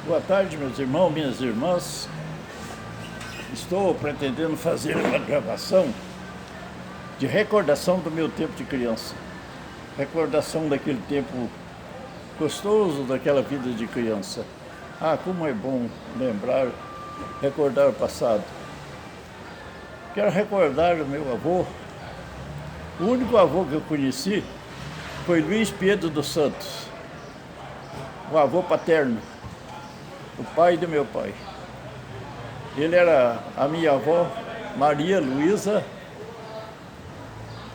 Boa tarde, meus irmãos, minhas irmãs. Estou pretendendo fazer uma gravação de recordação do meu tempo de criança. Recordação daquele tempo gostoso, daquela vida de criança. Ah, como é bom lembrar, recordar o passado. Quero recordar o meu avô. O único avô que eu conheci foi Luiz Pedro dos Santos, o avô paterno, o pai do meu pai. Ele era a minha avó, Maria Luísa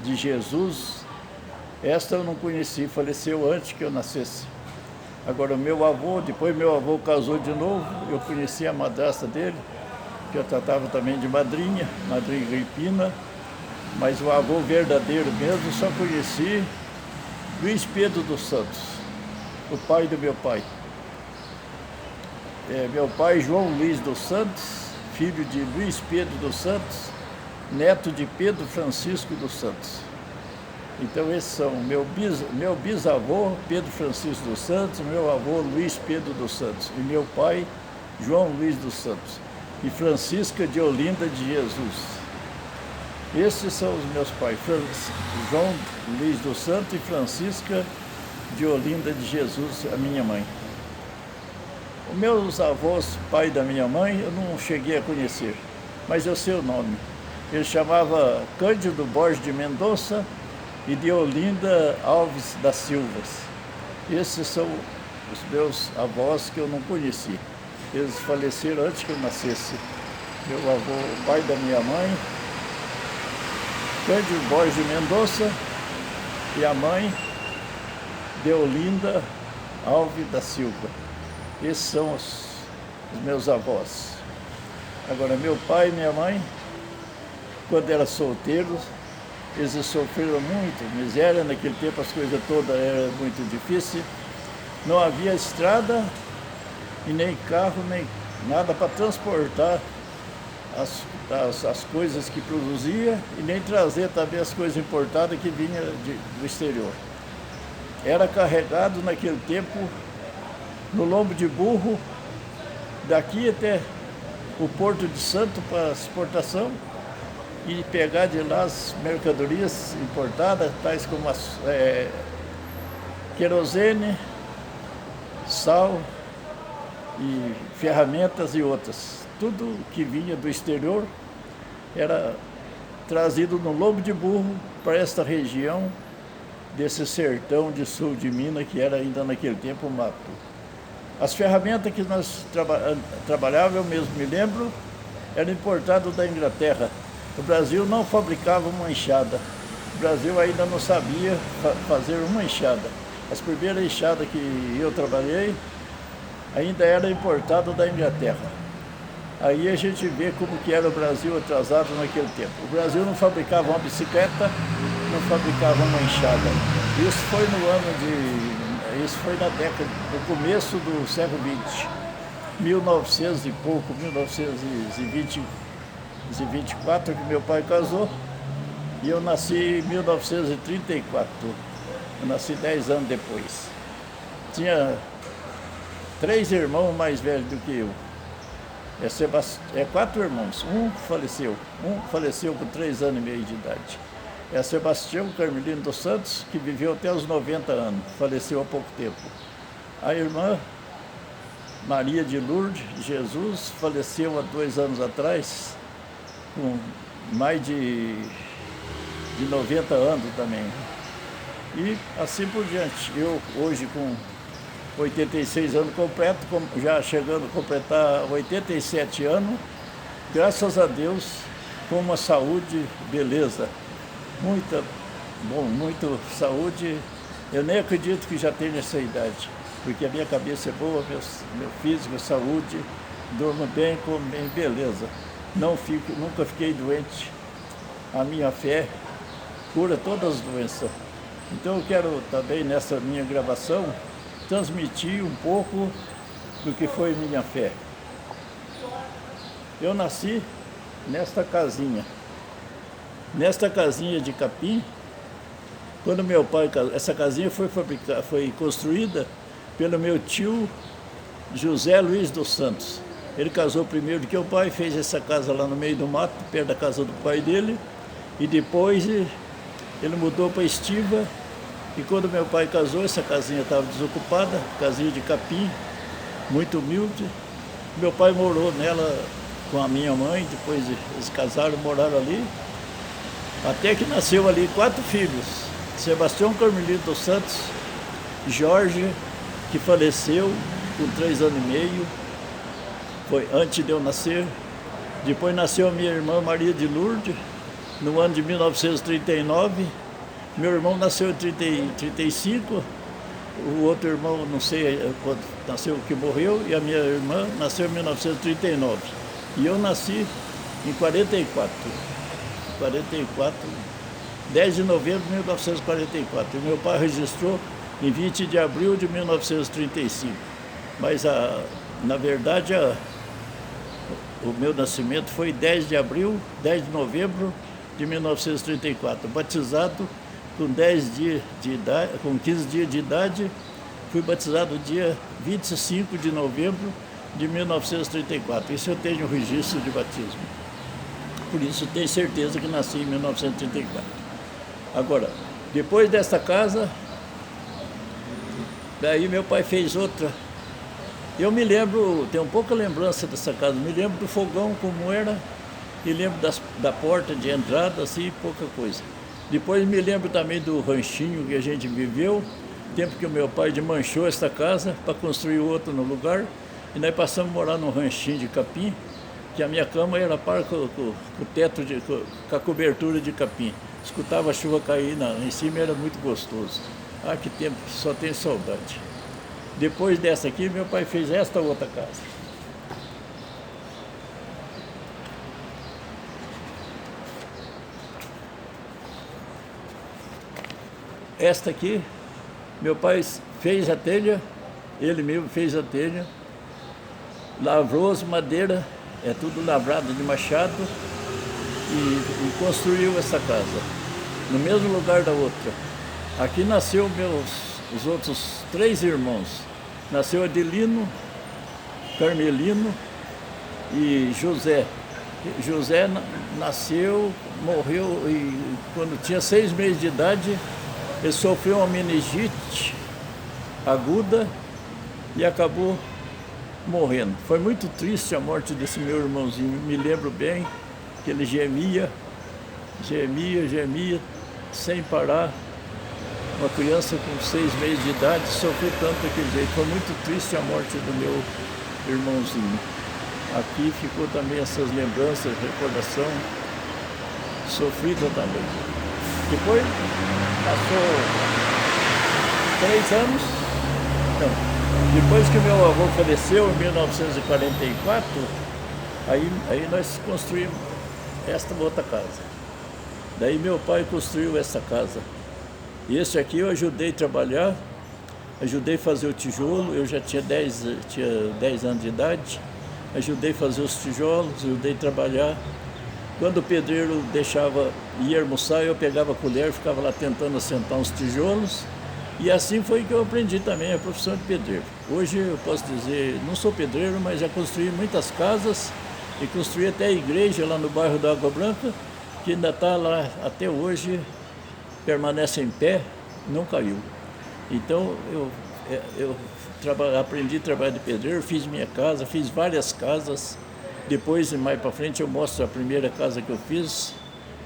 de Jesus. Esta eu não conheci, faleceu antes que eu nascesse. Agora, o meu avô, depois meu avô casou de novo, eu conheci a madrasta dele, que eu tratava também de madrinha Gripina, mas o avô verdadeiro mesmo só conheci Luiz Pedro dos Santos, o pai do meu pai. Meu pai, João Luiz dos Santos, filho de Luiz Pedro dos Santos, neto de Pedro Francisco dos Santos. Então esses são meu bisavô, Pedro Francisco dos Santos, meu avô, Luiz Pedro dos Santos, e meu pai, João Luiz dos Santos, e Francisca de Olinda de Jesus. Esses são os meus pais, João Luiz dos Santos e Francisca de Olinda de Jesus, a minha mãe. Os meus avós, pai da minha mãe, eu não cheguei a conhecer, mas eu sei o nome. Ele chamava Cândido Borges de Mendonça e de Olinda Alves da Silva. Esses são os meus avós que eu não conheci. Eles faleceram antes que eu nascesse. Meu avô, pai da minha mãe, Cândido Borges de Mendonça, e a mãe, Deolinda Alves da Silva. Esses são os meus avós. Agora, meu pai e minha mãe, quando eram solteiros, eles sofreram muito, miséria. Naquele tempo as coisas todas eram muito difíceis. Não havia estrada e nem carro, nem nada para transportar as coisas que produzia e nem trazer também as coisas importadas que vinham do exterior. Era carregado naquele tempo no lombo de burro, daqui até o Porto de Santo para exportação e pegar de lá as mercadorias importadas, tais como querosene, sal e ferramentas e outras. Tudo que vinha do exterior era trazido no lombo de burro para esta região desse sertão de sul de Minas, que era ainda naquele tempo mato. As ferramentas que nós trabalhávamos, eu mesmo me lembro, eram importadas da Inglaterra. O Brasil não fabricava uma enxada. O Brasil ainda não sabia fazer uma enxada. As primeiras enxadas que eu trabalhei ainda eram importadas da Inglaterra. Aí a gente vê como que era o Brasil atrasado naquele tempo. O Brasil não fabricava uma bicicleta, não fabricava uma enxada. Isso foi na década, no começo do século XX, 1900 e pouco, 1924, que meu pai casou, e eu nasci em 1934. Eu nasci 10 anos depois. Tinha 3 irmãos mais velhos do que eu. 4 irmãos, um faleceu com 3 anos e meio de idade. É Sebastião Carmelino dos Santos, que viveu até os 90 anos, faleceu há pouco tempo. A irmã Maria de Lourdes Jesus faleceu há 2 anos atrás, com mais de 90 anos também. E assim por diante. Eu hoje com 86 anos completo, já chegando a completar 87 anos, graças a Deus, com uma saúde, beleza. Muita saúde. Eu nem acredito que já tenho essa idade, porque a minha cabeça é boa, meu físico, saúde, durmo bem, como bem, beleza. Nunca fiquei doente. A minha fé cura todas as doenças. Então eu quero também, nessa minha gravação, transmitir um pouco do que foi minha fé. Eu nasci nesta casinha de capim. Quando meu pai casou, essa casinha foi construída pelo meu tio José Luiz dos Santos. Ele casou primeiro do que o pai, fez essa casa lá no meio do mato, perto da casa do pai dele, e depois ele mudou para Estiva, e quando meu pai casou, essa casinha estava desocupada, casinha de capim, muito humilde. Meu pai morou nela com a minha mãe, depois eles casaram, moraram ali, até que nasceu ali 4 filhos. Sebastião Carmelito dos Santos, Jorge, que faleceu com 3 anos e meio, foi antes de eu nascer. Depois nasceu a minha irmã Maria de Lourdes, no ano de 1939. Meu irmão nasceu em 35, o outro irmão, não sei quando nasceu, que morreu, e a minha irmã nasceu em 1939. E eu nasci em 44. 10 de novembro de 1944. E meu pai registrou em 20 de abril de 1935. Mas, na verdade, o meu nascimento foi 10 de novembro de 1934. Batizado com 10 dias de idade, com 15 dias de idade, fui batizado dia 25 de novembro de 1934. Isso eu tenho o registro de batismo. Por isso tenho certeza que nasci em 1934. Agora, depois dessa casa, daí meu pai fez outra. Eu me lembro, tenho pouca lembrança dessa casa, me lembro do fogão como era, e lembro da porta de entrada, assim, pouca coisa. Depois me lembro também do ranchinho que a gente viveu, tempo que o meu pai desmanchou esta casa para construir outra no lugar, e nós passamos a morar num ranchinho de capim, que a minha cama era para com o teto, com a cobertura de capim. Escutava a chuva cair em cima, era muito gostoso. Ah, que tempo, só tenho saudade. Depois dessa aqui, meu pai fez esta outra casa. Esta aqui, meu pai fez a telha, ele mesmo fez a telha, lavrou as madeiras, é tudo lavrado de machado, e construiu essa casa, no mesmo lugar da outra. Aqui nasceu os outros 3 irmãos. Nasceu Adelino, Carmelino e José. José nasceu, morreu, e quando tinha 6 meses de idade, ele sofreu uma meningite aguda e acabou morrendo. Foi muito triste a morte desse meu irmãozinho. Me lembro bem que ele gemia, sem parar. Uma criança com 6 meses de idade sofreu tanto daquele jeito. Foi muito triste a morte do meu irmãozinho. Aqui ficou também essas lembranças, recordação sofrida também. Depois passou 3 anos. Não, depois que meu avô faleceu em 1944, aí nós construímos esta outra casa. Daí meu pai construiu essa casa. E esse aqui eu ajudei a trabalhar, ajudei a fazer o tijolo, eu já tinha 10 anos de idade, ajudei a fazer os tijolos, ajudei a trabalhar. Quando o pedreiro ia almoçar, eu pegava a colher, ficava lá tentando assentar uns tijolos, e assim foi que eu aprendi também a profissão de pedreiro. Hoje eu posso dizer, não sou pedreiro, mas já construí muitas casas, e construí até a igreja lá no bairro da Água Branca, que ainda está lá até hoje, permanece em pé, não caiu. Então eu aprendi a trabalhar de pedreiro, fiz minha casa, fiz várias casas. Depois, mais para frente, eu mostro a primeira casa que eu fiz,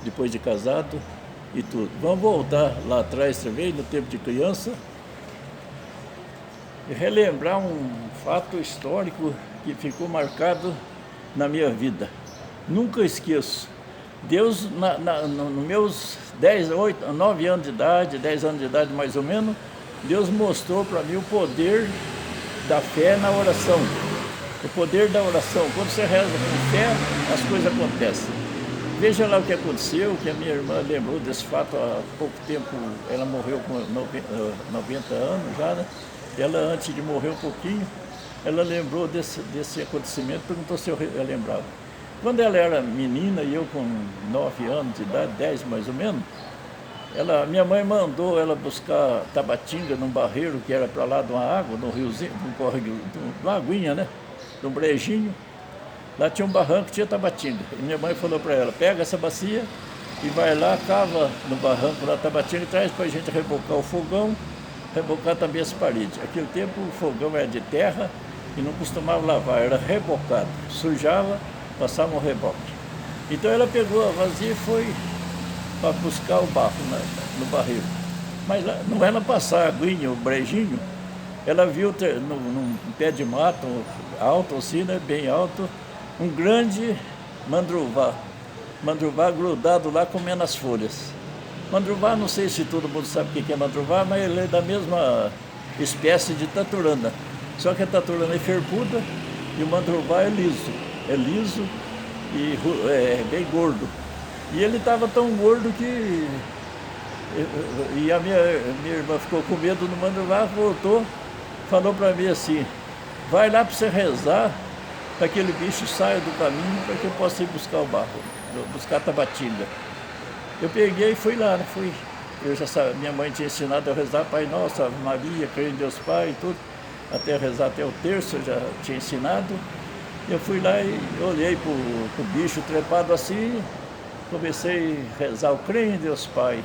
depois de casado e tudo. Vamos voltar lá atrás também, no tempo de criança, e relembrar um fato histórico que ficou marcado na minha vida. Nunca esqueço. Deus, nos meus 9 anos de idade, 10 anos de idade mais ou menos, Deus mostrou para mim o poder da fé na oração. O poder da oração. Quando você reza com fé, as coisas acontecem. Veja lá o que aconteceu, que a minha irmã lembrou desse fato há pouco tempo. Ela morreu com 90 anos já, né? Ela, antes de morrer um pouquinho, ela lembrou desse acontecimento, perguntou se eu lembrava. Quando ela era menina e eu com 9 anos de idade, 10 mais ou menos, Minha mãe mandou ela buscar tabatinga num barreiro que era para lá de uma água, num riozinho, num córrego, de uma aguinha, né? De um brejinho. Lá tinha um barranco, tinha tabatinga. E minha mãe falou para ela, pega essa bacia e vai lá, cava no barranco lá tabatinga e traz para a gente rebocar o fogão, rebocar também as paredes. Naquele tempo o fogão era de terra e não costumava lavar, era rebocado. Sujava, passava um reboque. Então ela pegou a vasilha e foi para buscar o barro no barril. Mas lá, não era passar a aguinha, o brejinho, ela viu num pé de mato alto, assim, né, bem alto, um grande mandruvá. Mandruvá grudado lá comendo as folhas. Mandruvá, não sei se todo mundo sabe o que é mandruvá, mas ele é da mesma espécie de taturana. Só que a taturana é ferpuda e o mandruvá é liso e é bem gordo. E ele estava tão gordo que... E a minha irmã ficou com medo do mandruvá, voltou, falou para mim assim, vai lá para você rezar, para que aquele bicho saia do caminho, para que eu possa ir buscar o barro, buscar a tabatinga. Eu peguei e fui lá, né? Eu já sabia, minha mãe tinha ensinado a rezar Pai Nosso, Ave Maria, creio em Deus Pai e tudo, até rezar até o terço, eu já tinha ensinado. Eu fui lá e olhei para o bicho trepado assim, comecei a rezar, eu creio em Deus Pai,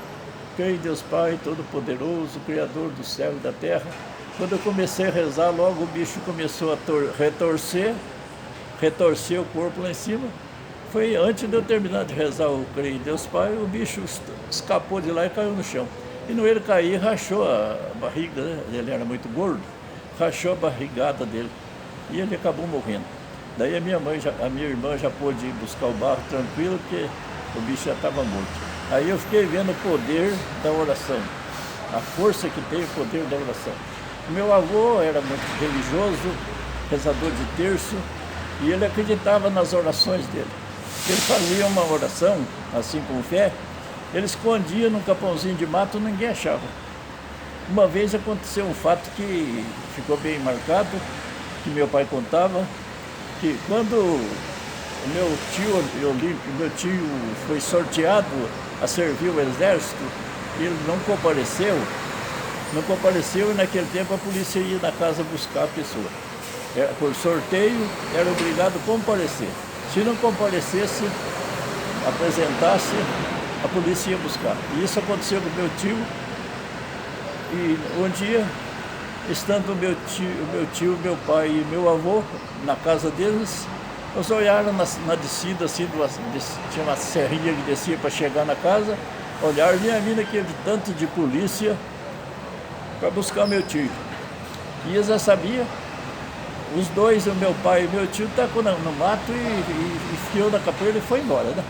creio em Deus Pai, Todo-Poderoso, Criador do céu e da terra. Quando eu comecei a rezar, logo o bicho começou a retorcer o corpo lá em cima. Foi antes de eu terminar de rezar o creio em Deus Pai, o bicho escapou de lá e caiu no chão. E no ele cair, rachou a barriga, né? Ele era muito gordo, rachou a barrigada dele e ele acabou morrendo. Daí a minha irmã já pôde ir buscar o barro tranquilo, porque o bicho já estava morto. Aí eu fiquei vendo o poder da oração, a força que tem o poder da oração. O meu avô era muito religioso, rezador de terço, e ele acreditava nas orações dele. Ele fazia uma oração, assim com fé, ele escondia num capãozinho de mato, ninguém achava. Uma vez aconteceu um fato que ficou bem marcado, que meu pai contava, que quando o meu tio foi sorteado a servir o exército, ele não compareceu e naquele tempo a polícia ia na casa buscar a pessoa. Por sorteio, era obrigado a comparecer. Se não comparecesse, apresentasse, a polícia ia buscar. E isso aconteceu com o meu tio. E um dia, estando o meu tio, meu pai e meu avô na casa deles, eles olharam na descida, assim, tinha uma serrinha que descia para chegar na casa, olharam e a mina aquele tanto de polícia para buscar meu tio. E eles já sabiam. Os dois, o meu pai e meu tio, tacou no mato e enfiou na capoeira e foi embora, né?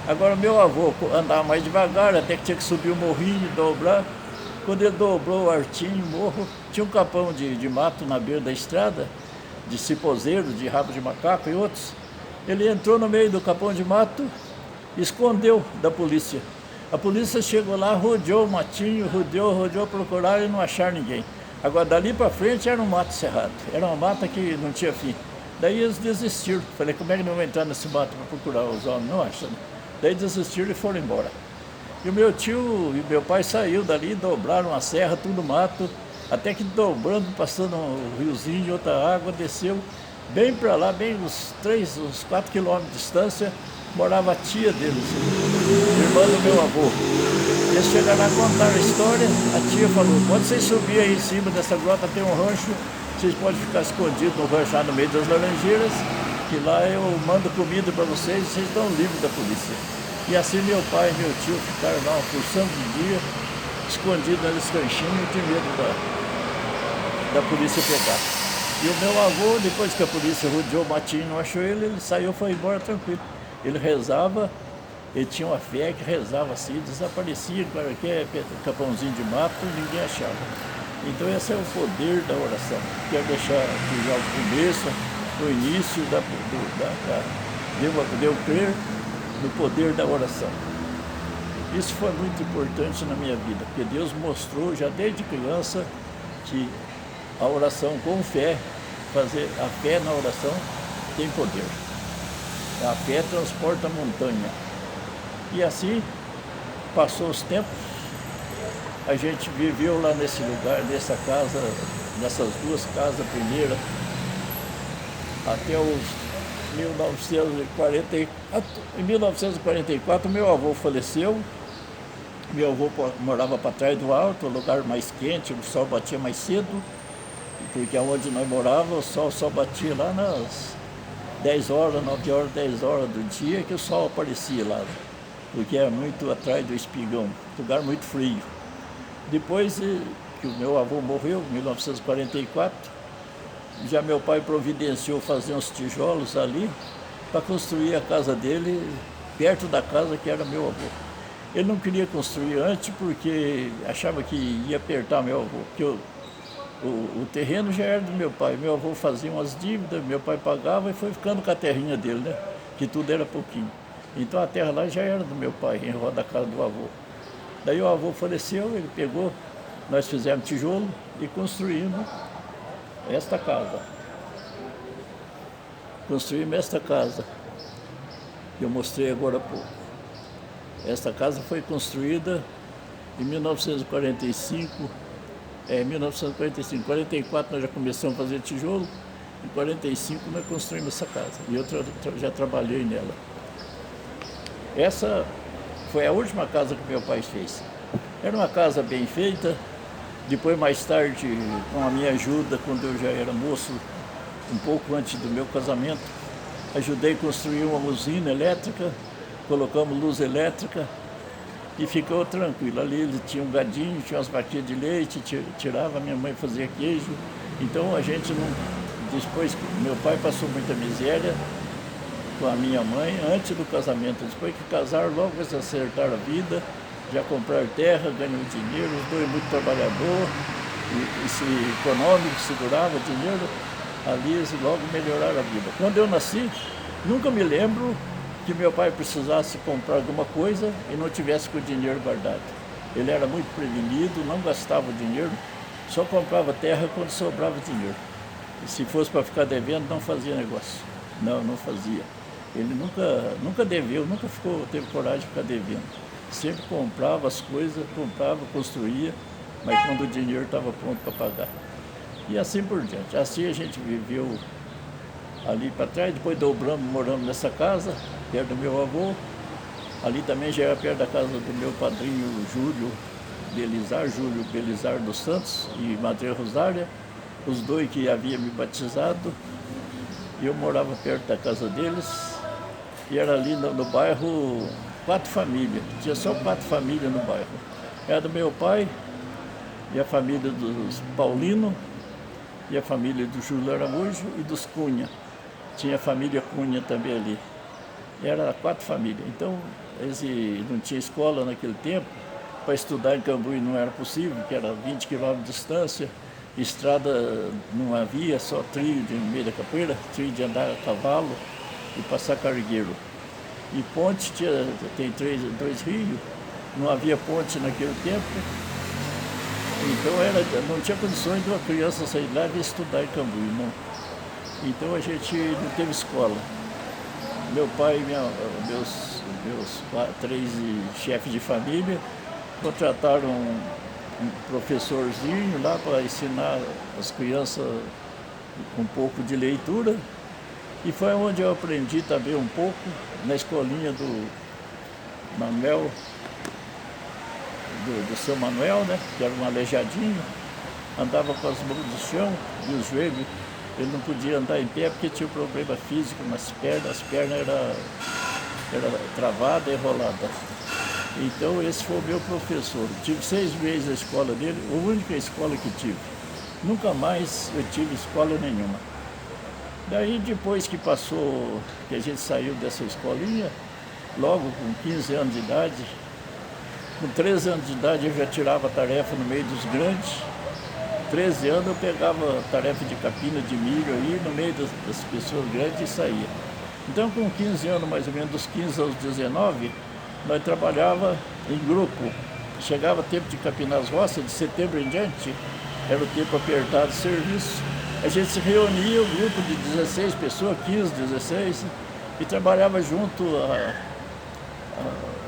Agora meu avô andava mais devagar, até que tinha que subir o morrinho, dobrar. Quando ele dobrou o artinho, o morro, tinha um capão de mato na beira da estrada, de cipozeiro, de rabo de macaco e outros. Ele entrou no meio do capão de mato e escondeu da polícia. A polícia chegou lá, rodeou o matinho, rodeou, procuraram e não acharam ninguém. Agora, dali para frente era um mato cerrado, era uma mata que não tinha fim. Daí eles desistiram. Falei, como é que não vão entrar nesse mato para procurar os homens? Não acham. Daí desistiram e foram embora. E o meu tio e meu pai saiu dali, dobraram a serra, tudo mato, até que dobrando, passando um riozinho, outra água, desceu bem para lá, bem uns 4 quilômetros de distância, morava a tia deles, irmã do meu avô. Eles chegaram a contar a história, a tia falou, quando vocês subirem aí em cima dessa grota tem um rancho, vocês podem ficar escondidos no rancho lá no meio das laranjeiras, que lá eu mando comida para vocês e vocês estão livres da polícia. E assim meu pai e meu tio ficaram lá uma porção de dia, escondidos nesse ranchinho, de medo da polícia pegar. E o meu avô, depois que a polícia rodeou o matinho e não achou ele saiu e foi embora tranquilo. Ele rezava, ele tinha uma fé que rezava assim, desaparecia, qualquer capãozinho de mato, ninguém achava. Então esse é o poder da oração. Quero deixar aqui já o começo, o início de eu crer no poder da oração. Isso foi muito importante na minha vida, porque Deus mostrou já desde criança que a oração com fé, fazer a fé na oração tem poder. A fé transporta a montanha. E assim, passou os tempos, a gente viveu lá nesse lugar, nessa casa, nessas duas casas primeira, até os 1944. Em 1944, meu avô faleceu. Meu avô morava para trás do alto, um lugar mais quente, o sol batia mais cedo, porque onde nós morávamos, o sol só batia lá nas 10 horas, 9 horas, 10 horas do dia, que o sol aparecia lá, porque é muito atrás do espigão, lugar muito frio. Depois que o meu avô morreu, em 1944, já meu pai providenciou fazer uns tijolos ali para construir a casa dele, perto da casa que era meu avô. Ele não queria construir antes porque achava que ia apertar meu avô, porque o terreno já era do meu pai. Meu avô fazia umas dívidas, meu pai pagava e foi ficando com a terrinha dele, né? Que tudo era pouquinho. Então a terra lá já era do meu pai, em volta da casa do avô. Daí o avô faleceu, ele pegou, nós fizemos tijolo e construímos esta casa. Construímos esta casa, que eu mostrei agora há pouco. Esta casa foi construída em 1945, 44 nós já começamos a fazer tijolo, em 45 nós construímos essa casa, e eu já trabalhei nela. Essa foi a última casa que meu pai fez. Era uma casa bem feita, depois mais tarde, com a minha ajuda, quando eu já era moço, um pouco antes do meu casamento, ajudei a construir uma usina elétrica, colocamos luz elétrica e ficou tranquilo. Ali ele tinha um gadinho, tinha umas vaquinhas de leite, tirava, minha mãe fazia queijo. Então a gente não... Depois, meu pai passou muita miséria com a minha mãe antes do casamento. Depois que casaram, logo eles acertaram a vida, já compraram terra, ganham dinheiro, os dois muito trabalhador, e econômico, segurava dinheiro. Ali eles logo melhoraram a vida. Quando eu nasci, nunca me lembro que meu pai precisasse comprar alguma coisa e não tivesse com o dinheiro guardado. Ele era muito prevenido, não gastava dinheiro, só comprava terra quando sobrava dinheiro. E se fosse para ficar devendo, não fazia negócio. Não fazia. Ele nunca deveu, teve coragem de ficar devendo. Sempre comprava as coisas, construía, mas quando o dinheiro estava pronto para pagar. E assim por diante. Assim a gente viveu ali para trás, depois dobramos, moramos nessa casa, perto do meu avô. Ali também já era perto da casa do meu padrinho Júlio Belizar dos Santos e Madre Rosária, os dois que haviam me batizado. E eu morava perto da casa deles, e era ali no bairro 4 famílias, tinha só 4 famílias no bairro. Era do meu pai, e a família dos Paulino, e a família do Júlio Araújo e dos Cunha. Tinha a família Cunha também ali. Era 4 famílias. Então, não tinha escola naquele tempo. Para estudar em Cambuí não era possível, que era 20 quilômetros de distância. Estrada não havia, só trilho no meio da capoeira, trilho de andar a cavalo e passar cargueiro. E ponte, tem 2 rios, não havia ponte naquele tempo. Então não tinha condições de uma criança sair lá e estudar em Cambuí, não. Então a gente não teve escola. Meu pai e meus 3 chefes de família contrataram um professorzinho lá para ensinar as crianças um pouco de leitura. E foi onde eu aprendi também um pouco, na escolinha do Manuel, do seu Manuel, né, que era um aleijadinho, andava com as mãos no chão e os joelhos. Ele não podia andar em pé porque tinha um problema físico nas pernas, as pernas eram travadas e enroladas. Então esse foi o meu professor. Tive 6 meses na escola dele, a única escola que tive. Nunca mais eu tive escola nenhuma. Daí depois que a gente saiu dessa escolinha, logo com 15 anos de idade, com 13 anos de idade eu já tirava tarefa no meio dos grandes. 13 anos eu pegava tarefa de capina de milho aí no meio das pessoas grandes e saía. Então com 15 anos, mais ou menos, dos 15 aos 19, nós trabalhava em grupo. Chegava tempo de capinar as roças, de setembro em diante, era o tempo apertado de serviço. A gente se reunia, um grupo de 16 pessoas, 15, 16, e trabalhava junto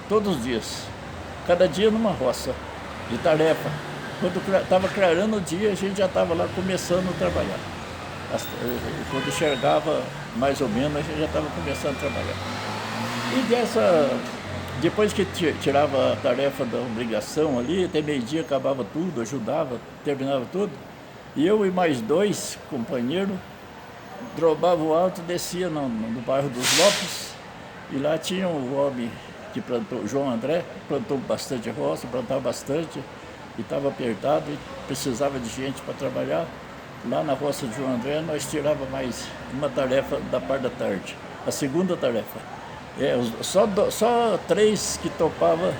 todos os dias, cada dia numa roça. de tarefa. Quando estava clareando o dia, a gente já estava lá começando a trabalhar. Quando enxergava mais ou menos, a gente já estava começando a trabalhar. E depois que tirava a tarefa da obrigação ali, até meio-dia acabava tudo, ajudava, terminava tudo. E eu e mais 2 companheiros drobava o alto, descia no bairro dos Lopes, e lá tinha um homem que plantou, João André, plantou bastante roça, plantava bastante, e estava apertado e precisava de gente para trabalhar. Lá na roça de João André nós tirava mais uma tarefa da parte da tarde, a segunda tarefa. Só 3 que topavam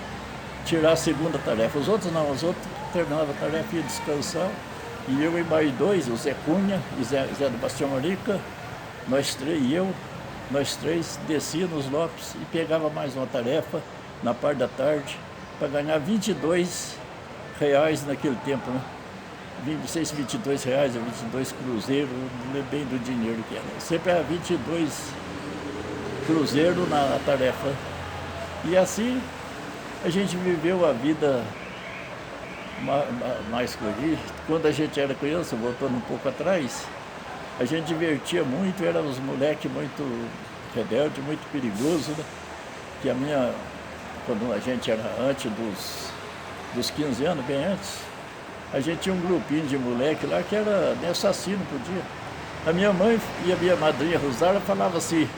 tirar a segunda tarefa, os outros não, os outros terminavam a tarefa e iam descansar. E eu e mais 2, o Zé Cunha e Zé do Bastião Marica, nós 3 descia nos Lopes e pegava mais uma tarefa na parte da tarde para ganhar R$22 naquele tempo, né? 26, R$22 ou 22 cruzeiros, não lembro bem do dinheiro que era. Sempre era 22 cruzeiros na tarefa. E assim a gente viveu a vida mais feliz. Quando a gente era criança, voltando um pouco atrás, a gente divertia muito, éramos moleques muito rebeldes, muito perigosos, né? Que quando a gente era antes dos 15 anos, bem antes, a gente tinha um grupinho de moleque lá que era nem assassino podia. A minha mãe e a minha madrinha Rosário falavam assim,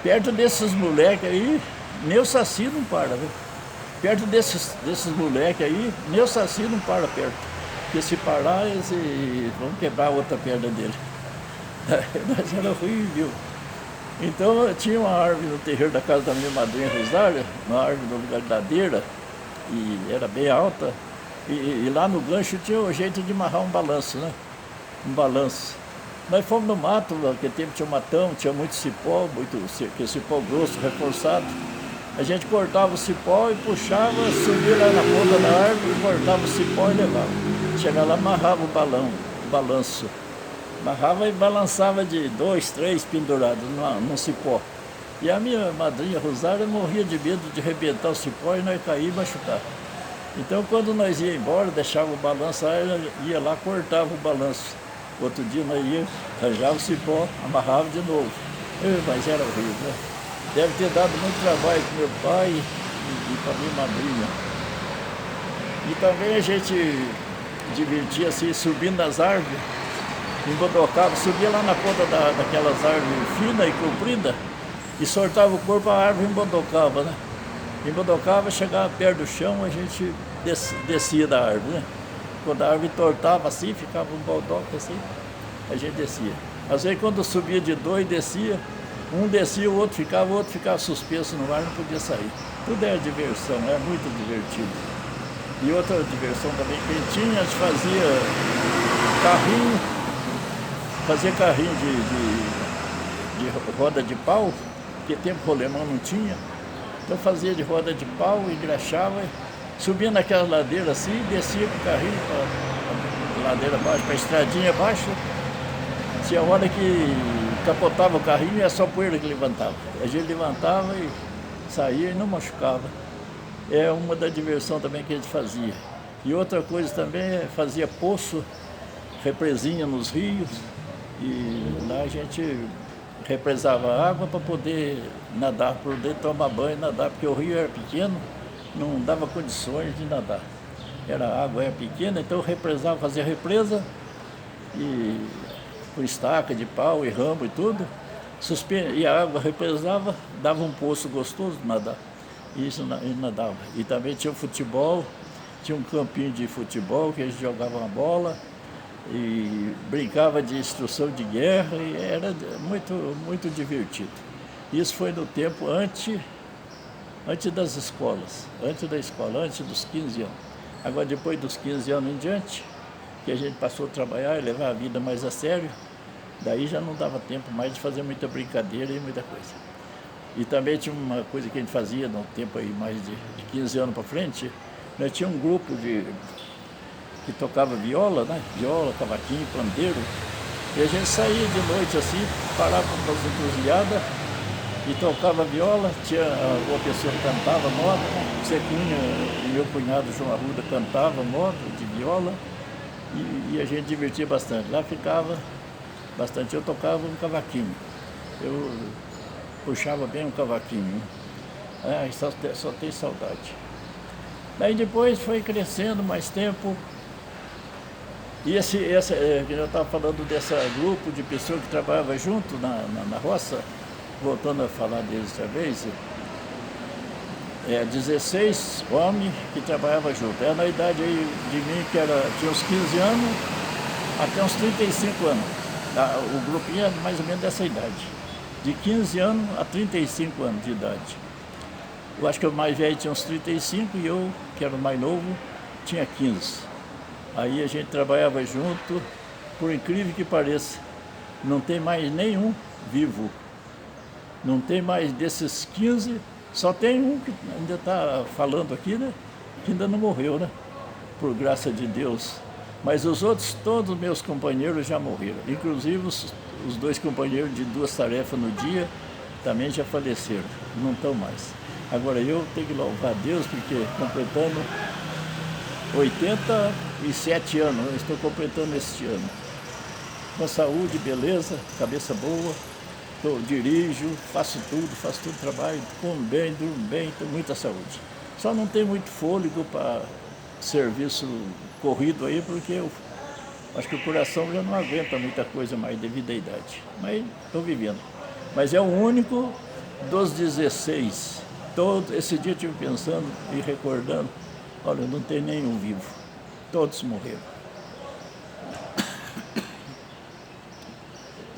perto desses moleques aí, nem o saci não para, viu? Perto desses moleques aí, nem o saci não para perto. Porque se parar, eles vão quebrar a outra perna dele. Mas era horrível. Então tinha uma árvore no terreiro da casa da minha madrinha Rosário, uma árvore no lugar de ladeira, e era bem alta. E lá no gancho tinha o jeito de amarrar um balanço, né? Um balanço. Nós fomos no mato, naquele tempo tinha matão, tinha muito cipó, aquele cipó grosso, reforçado. A gente cortava o cipó e puxava, subia lá na ponta da árvore, cortava o cipó e levava. Chegava lá, amarrava o balanço. Amarrava e balançava de 2, 3 pendurados no cipó. E a minha madrinha Rosário morria de medo de arrebentar o cipó e nós cair e machucar. Então quando nós ia embora, deixava o balanço, ela ia lá, cortava o balanço. Outro dia nós ia, arranjava o cipó, amarrava de novo. Mas era horrível, né? Deve ter dado muito trabalho para meu pai e para minha madrinha. E também a gente divertia assim, subindo nas árvores, embodocava, subia lá na ponta daquelas árvores finas e compridas e soltava o corpo, a árvore embodocava, né? Embodocava, chegava perto do chão, a gente descia da árvore, né? Quando a árvore tortava assim, ficava um bodoque assim, a gente descia. Às vezes quando subia de 2, descia, um descia, o outro ficava suspenso no ar, não podia sair. Tudo era diversão, era muito divertido. E outra diversão também que a gente tinha, a gente fazia carrinho de roda de pau, porque tempo rolemão não tinha. Então fazia de roda de pau, engraxava, subia naquela ladeira assim, descia com o carrinho para a ladeira abaixo, para a estradinha abaixo. Tinha hora que capotava o carrinho e era só poeira que levantava. A gente levantava e saía e não machucava. É uma da diversão também que a gente fazia. E outra coisa também, fazia poço, represinha nos rios, e lá a gente represava água para poder nadar, para poder tomar banho e nadar, porque o rio era pequeno, não dava condições de nadar. A água era pequena, então represava, fazia represa, e com estaca de pau e ramo e tudo, e a água represava, dava um poço gostoso de nadar. Isso e nadava. E também tinha o futebol, tinha um campinho de futebol que a gente jogava uma bola e brincava de instrução de guerra, e era muito, muito divertido. Isso foi no tempo antes das escolas, antes da escola, antes dos 15 anos. Agora, depois dos 15 anos em diante, que a gente passou a trabalhar e levar a vida mais a sério, daí já não dava tempo mais de fazer muita brincadeira e muita coisa. E também tinha uma coisa que a gente fazia no tempo aí, mais de 15 anos para frente, nós tínhamos um grupo que tocava viola, né? Viola, cavaquinho, pandeiro, e a gente saía de noite assim, parava nas encruzilhadas e tocava viola, tinha uma pessoa que cantava nova, né? José Cunha e meu cunhado João Arruda cantava moda de viola e a gente divertia bastante. Lá ficava bastante. Eu tocava um cavaquinho. Eu puxava bem um cavaquinho. Só tem saudade. Daí depois foi crescendo mais tempo. E que eu estava falando desse grupo de pessoas que trabalhavam junto na roça, voltando a falar deles outra vez, 16 homens que trabalhavam junto. Era na idade aí de mim, tinha uns 15 anos até uns 35 anos. O grupinho era mais ou menos dessa idade, de 15 anos a 35 anos de idade. Eu acho que o mais velho tinha uns 35 e eu, que era o mais novo, tinha 15. Aí a gente trabalhava junto, por incrível que pareça, não tem mais nenhum vivo. Não tem mais desses 15, só tem um que ainda está falando aqui, né? Que ainda não morreu, né? Por graça de Deus. Mas os outros, todos meus companheiros já morreram. Inclusive os 2 companheiros de 2 tarefas no dia também já faleceram, não estão mais. Agora eu tenho que louvar a Deus porque completando 87 anos, eu estou completando este ano. Com saúde, beleza, cabeça boa, eu dirijo, faço tudo, trabalho, como bem, durmo bem, tenho muita saúde. Só não tenho muito fôlego para serviço corrido aí, porque eu acho que o coração já não aguenta muita coisa mais devido à idade. Mas estou vivendo. Mas é o único dos 16. Todo esse dia eu estive pensando e recordando, olha, não tem nenhum vivo. Todos morreram.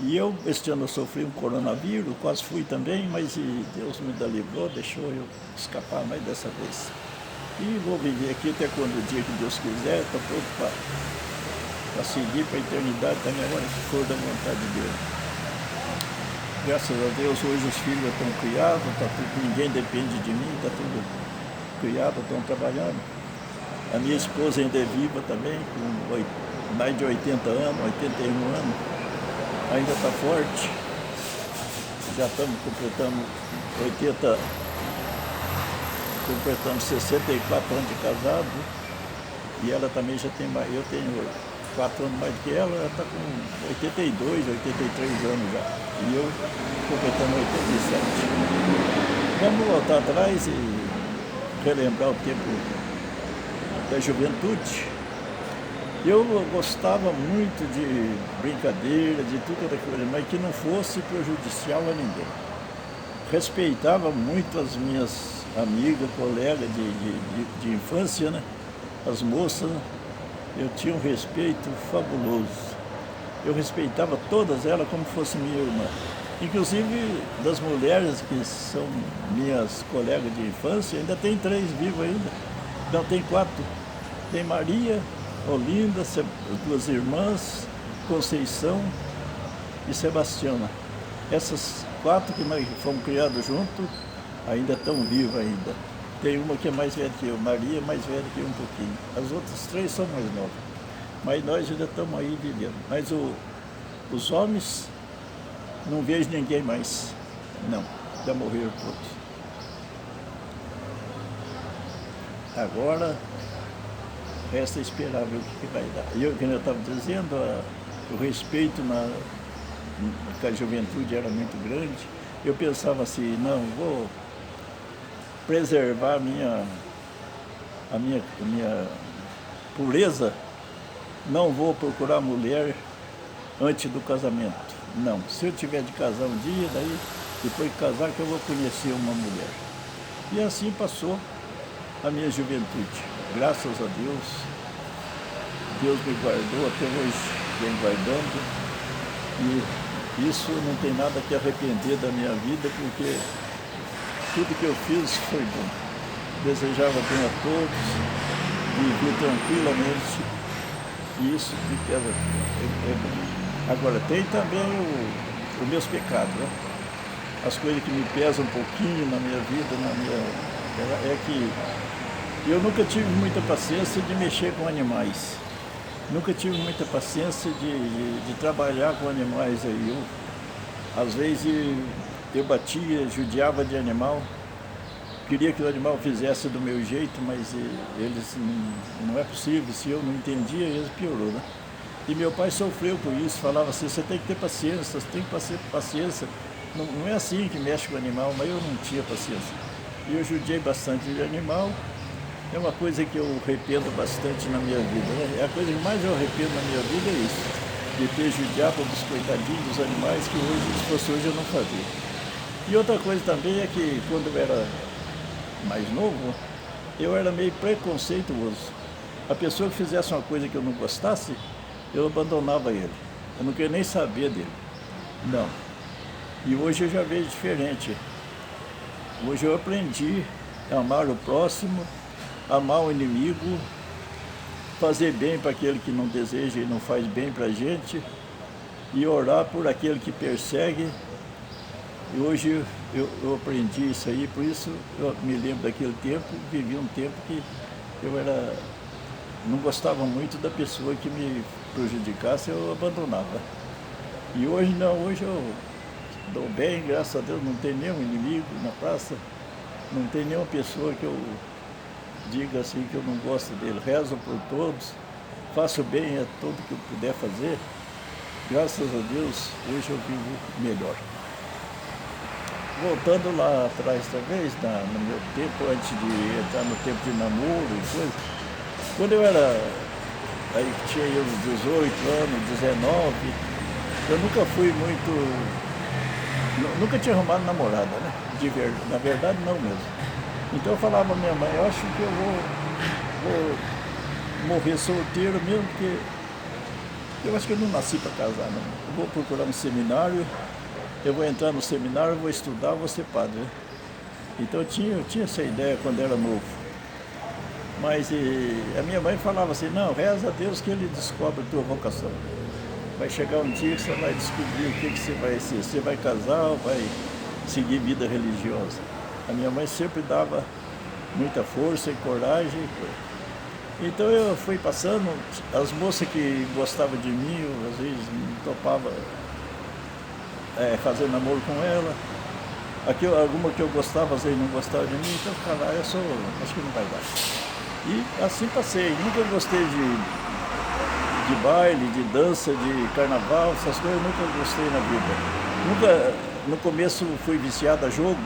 E eu, este ano eu sofri um coronavírus, quase fui também, mas Deus me livrou, deixou eu escapar mais dessa vez. E vou viver aqui até quando o dia que Deus quiser, estou pronto para seguir para a eternidade também, agora se for da vontade de Deus. Graças a Deus, hoje os filhos estão criados, ninguém depende de mim, está tudo criado, estão trabalhando. A minha esposa ainda é viva também, com mais de 80 anos, 81 anos, ainda está forte. Já estamos completando 64 anos de casado, e ela também já tem mais, eu tenho 4 anos mais do que ela está com 82, 83 anos já, e eu completando 87. Vamos voltar atrás e relembrar o tempo da juventude. Eu gostava muito de brincadeira, de tudo outra coisa, mas que não fosse prejudicial a ninguém. Respeitava muito as minhas amigas, colegas de infância, né? As moças, eu tinha um respeito fabuloso. Eu respeitava todas elas como fosse minha irmã. Inclusive das mulheres que são minhas colegas de infância, ainda tem 3 vivas ainda. Não, tem 4. Tem Maria, Olinda, 2 irmãs, Conceição e Sebastiana. Essas 4 que nós fomos criados juntos, ainda estão vivas ainda. Tem uma que é mais velha que eu, Maria é mais velha que eu um pouquinho. As outras 3 são mais novas. Mas nós ainda estamos aí vivendo. Mas os homens, não vejo ninguém mais. Não, já morreram todos. Agora, resta esperar ver o que vai dar. E eu, como eu estava dizendo, o respeito que a juventude era muito grande. Eu pensava assim, não, vou preservar a minha pureza, não vou procurar mulher antes do casamento. Não, se eu tiver de casar um dia, daí depois de casar que eu vou conhecer uma mulher. E assim passou a minha juventude. Graças a Deus, Deus me guardou, até hoje vem guardando. E isso não tem nada que arrepender da minha vida, porque tudo que eu fiz foi bom. Desejava bem a todos, vivi tranquilamente, e isso que é bom. Agora, tem também os meus pecados, né? As coisas que me pesam um pouquinho na minha vida, é que eu nunca tive muita paciência de mexer com animais. Nunca tive muita paciência de trabalhar com animais aí. Às vezes eu batia, judiava de animal, queria que o animal fizesse do meu jeito, mas eles não é possível, se eu não entendia, eles piorou, né? E meu pai sofreu por isso, falava assim, você tem que ter paciência, você tem que ter paciência. Não é assim que mexe com o animal, mas eu não tinha paciência. E eu judiei bastante de animal, é uma coisa que eu arrependo bastante na minha vida, né? A coisa que mais eu arrependo na minha vida é isso, de ter judiado dos coitadinhos dos animais que hoje, se fosse hoje, eu não fazia. E outra coisa também é que quando eu era mais novo, eu era meio preconceituoso. A pessoa que fizesse uma coisa que eu não gostasse, eu abandonava ele. Eu não queria nem saber dele. Não. E hoje eu já vejo diferente. Hoje eu aprendi a amar o próximo, amar o inimigo, fazer bem para aquele que não deseja e não faz bem para a gente, e orar por aquele que persegue. E hoje eu aprendi isso aí, por isso eu me lembro daquele tempo, vivi um tempo que eu não gostava muito da pessoa que me prejudicasse, eu abandonava. E hoje não, hoje eu dou bem, graças a Deus, não tem nenhum inimigo na praça, não tem nenhuma pessoa que eu diga assim que eu não gosto dele. Rezo por todos, faço bem a tudo que eu puder fazer. Graças a Deus, hoje eu vivo melhor. Voltando lá atrás talvez, no meu tempo, antes de entrar no tempo de namoro e coisa, quando eu era, aí tinha eu uns 18 anos, 19, eu nunca fui muito, nunca tinha arrumado namorada, né? Na verdade não mesmo. Então eu falava à minha mãe, eu acho que eu vou morrer solteiro mesmo, porque eu acho que eu não nasci para casar, não. Eu vou procurar um seminário, eu vou entrar no seminário, vou estudar, vou ser padre, né? Então eu tinha essa ideia quando era novo. Mas a minha mãe falava assim, não, reza a Deus que Ele descobre a tua vocação. Vai chegar um dia que você vai descobrir o que você vai ser. Você vai casar ou vai seguir vida religiosa. A minha mãe sempre dava muita força e coragem. Então eu fui passando, as moças que gostavam de mim, eu às vezes não topava fazer namoro com ela. Alguma que eu gostava, às vezes não gostava de mim, então eu ficava, acho que não vai dar. E assim passei, nunca gostei de baile, de dança, de carnaval, essas coisas eu nunca gostei na vida. Nunca, no começo fui viciado a jogo,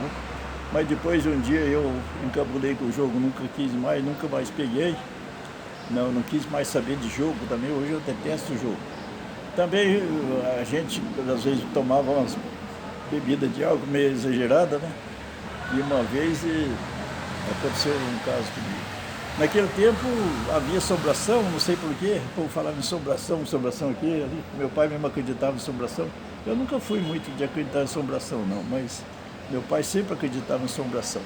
mas depois de um dia eu encabulei com o jogo, nunca quis mais, nunca mais peguei. Não quis mais saber de jogo também, hoje eu detesto o jogo. Também a gente às vezes tomava umas bebidas de álcool meio exagerada, né? E uma vez aconteceu um caso comigo. Naquele tempo havia assombração, não sei porquê, o povo falava em assombração aqui, ali. Meu pai mesmo acreditava em assombração. Eu nunca fui muito de acreditar em assombração não, mas meu pai sempre acreditava em assombração.